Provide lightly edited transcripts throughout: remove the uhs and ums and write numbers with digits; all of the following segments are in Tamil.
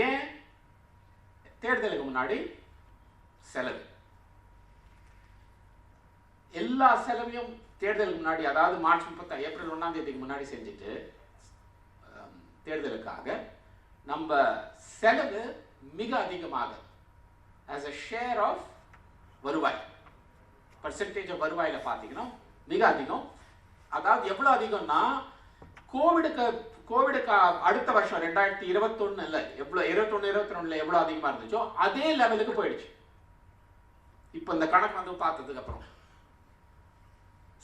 ஏன்? தேர்தலுக்கு முன்னாடி செலவு, எல்லா செலவையும் தேர்தலுக்கு முன்னாடி, அதாவது மார்ச் 30 ஏப்ரல் 1ஆம் தேதிக்கு முன்னாடி செஞ்சுட்டு தேர்தலுக்காக நம்ம செலவு மிக அதிகமாக as a share of வருவாய், பர்சன்டேஜ் ஆஃப் வருவாயில் பார்த்தீங்கன்னா மிக அதிகம். அதாவது எவ்வளோ அதிகம்னா கோவிடுக்கு அடுத்த வருஷம் 2021 எவ்வளோ 21-22 எவ்வளோ அதிகமாக இருந்துச்சோ அதே லெவலுக்கு போயிடுச்சு. இப்போ இந்த கணக்கு வந்து பார்த்ததுக்கு அப்புறம்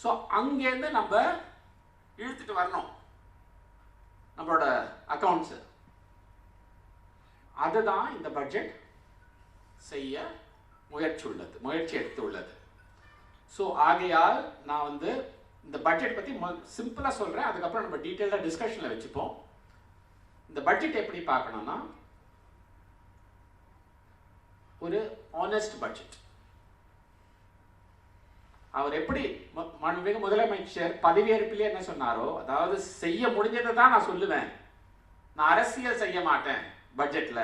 ஸோ அங்கேருந்து நம்ம இழுத்துட்டு வரணும் நம்மளோட அக்கௌண்ட்ஸு. அதுதான் இந்த பட்ஜெட் செய்ய முயற்சி எடுத்துள்ளது. ஸோ ஆகையால் நான் வந்து இந்த பட்ஜெட் பற்றி சிம்பிளாக சொல்கிறேன், அதுக்கப்புறம் நம்ம டீட்டெயிலாக டிஸ்கஷனில் வச்சுப்போம். இந்த பட்ஜெட் எப்படி பார்க்கணும்னா ஒரு ஆனஸ்ட் பட்ஜெட். அவர் எப்படி மாண்புமிகு முதலமைச்சர் பதவியேற்பிலே என்ன சொன்னாரோ, அதாவது செய்ய முடிஞ்சதை தான் நான் சொல்லுவேன், நான் அரசியல் செய்ய மாட்டேன் பட்ஜெட்ல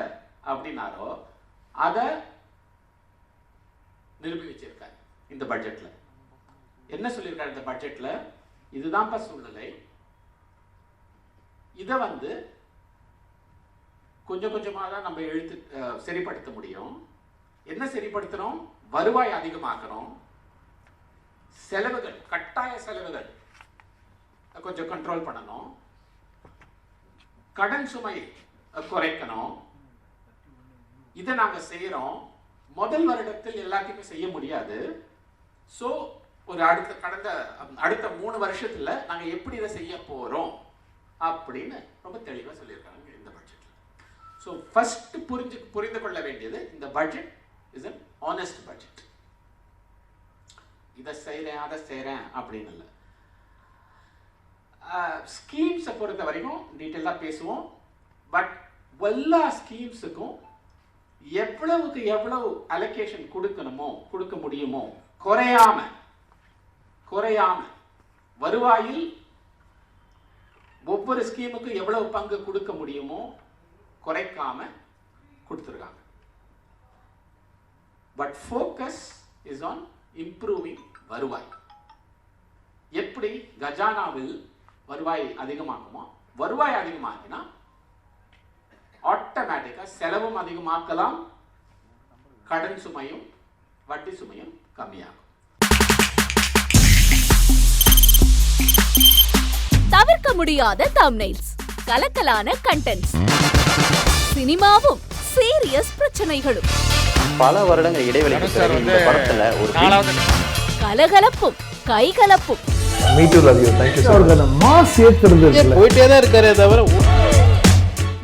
அப்படின்னாரோ, அதை நிரூபிச்சிருக்காரு இந்த பட்ஜெட்ல. என்ன சொல்லியிருக்காரு இந்த பட்ஜெட்ல? இதுதான் சூழ்நிலை, இதை வந்து கொஞ்சம் கொஞ்சமாக தான் நம்ம சரிப்படுத்த முடியும். என்ன சரிப்படுத்தணும்? வருவாய் அதிகமாக்கணும், செலவுகள், கட்டாய செலவுகள் கொஞ்சம் கண்ட்ரோல் பண்ணணும், கடன் சுமை குறைக்கணும். இதை நாங்கள் செய்யறோம். முதல் வருடத்தில் எல்லாத்தையுமே செய்ய முடியாது. ஸோ ஒரு அடுத்த 3 வருஷத்துல நாங்க எப்படி இதை செய்ய போறோம் அப்படின்னு ரொம்ப தெளிவாக சொல்லியிருக்காங்க இந்த பட்ஜெட்ல. ஸோ ஃபர்ஸ்ட் புரிந்து கொள்ள வேண்டியது, இந்த budget is an honest budget. இதை செய்கிறேன் அதை செய்கிறேன் அப்படின்னு இல்லை. ஸ்கீம்ஸை பொறுத்த வரைக்கும் டீட்டெயிலாக பேசுவோம். பட் எல்லா ஸ்கீம்ஸுக்கும் எவ்வளவுக்கு எவ்வளவு அலோகேஷன் கொடுக்க முடியுமோ குறையாம வருவாயில் ஒவ்வொரு ஸ்கீமுக்கும் எவ்வளவு பங்கு கொடுக்க முடியுமோ குறைக்காம கொடுத்துருக்காங்க. But focus is on improving வருவாய். எப்படி கஜானாவில் வருவாய் அதிகமாக்குமோ, வருவாய் அதிகமாக்கினா ஆட்டோமேட்டிக்கா செலவும் அதிகமாக்கலாம், கடன் சுமையும் வட்டி சுமையும் கம்மியாகும். தவிர்க்க முடியாத தம்ப்நெயில்ஸ், கலக்கலான கண்டென்ட்ஸ், சினிமாவும் சீரியஸ் பிரச்சனைகளும், பல வருடங்கள் இடைவெளிக்கு பிறகு இந்த படத்துல ஒரு கலகலப்பும் கைகலப்பும், போயிட்டே தான் இருக்காரே தவிர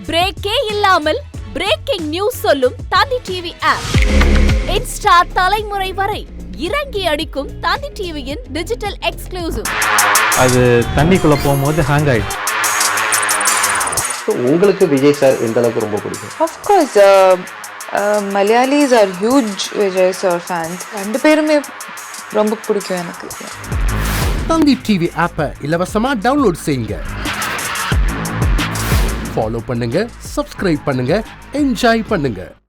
பிரேக்கே இல்லாமல் பிரேக்கிங் நியூஸ் சொல்லும் தந்தி டிவி ஆப். இன்ஸ்டா தலைமுறை வரை இறங்கி அடிக்கும் தந்தி டிவியின் டிஜிட்டல் எக்ஸ்க்ளூசிவ். அது தண்ணிக்குள்ள போகும்போது ஹேங் ஆயிடுச்சு. உங்களுக்கு விஜய் சார் எந்த அளவுக்கு ரொம்ப பிடிக்கும்? Of course, Malayalis are huge Vijay sir fans. ரெண்டு பேருமே ரொம்ப பிடிக்கும் எனக்கு. தந்தி டிவி ஆப்பை இலவசமா டவுன்லோட் செய்யுங்க, ஃபாலோ பண்ணுங்க, சப்ஸ்கிரைப் பண்ணுங்க, என்ஜாய் பண்ணுங்க.